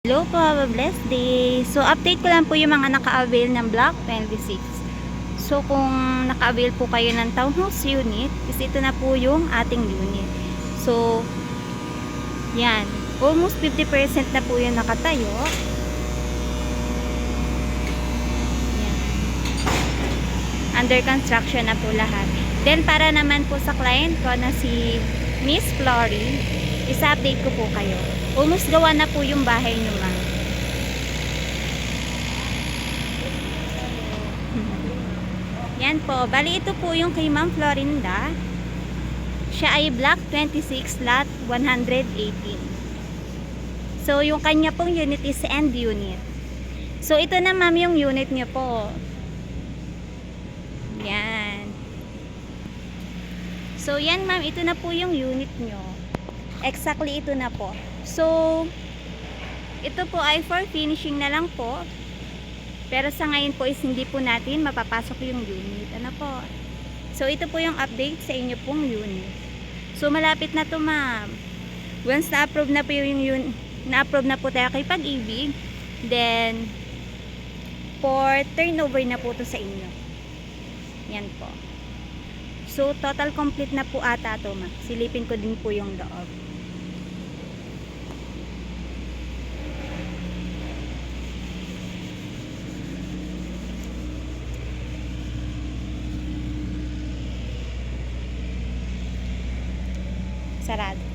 Hello po, have a blessed day. So, update ko lang po yung mga naka-avail ng Block 26. So, kung naka-avail po kayo ng townhouse unit, is ito na po yung ating unit. So, yan. Almost 50% na po yung nakatayo. Yan. Under construction na po lahat. Then, para naman po sa client ko na si Miss Flory, isa-update ko po kayo. Almost gawa na po yung bahay nyo, ma'am. Yan po. Bali, ito po yung kay Ma'am Florinda. Siya ay Block 26, Lot 118. So, yung kanya pong unit is end unit. So, ito na, ma'am, yung unit nyo po. Yan. So, yan, ma'am. Ito na po yung unit nyo. Exactly, ito na po. So, ito po ay for finishing na lang po. Pero sa ngayon po is hindi po natin mapapasok yung unit. Ano po? So, ito po yung update sa inyo pong unit. So, malapit na to, ma'am. Once na-approve na po yung unit, na-approve na po tayo kay Pag-ibig, then, for turnover na po to sa inyo. Yan po. So, total complete na po ata to, ma'am. Silipin ko din po yung loob. Sarado.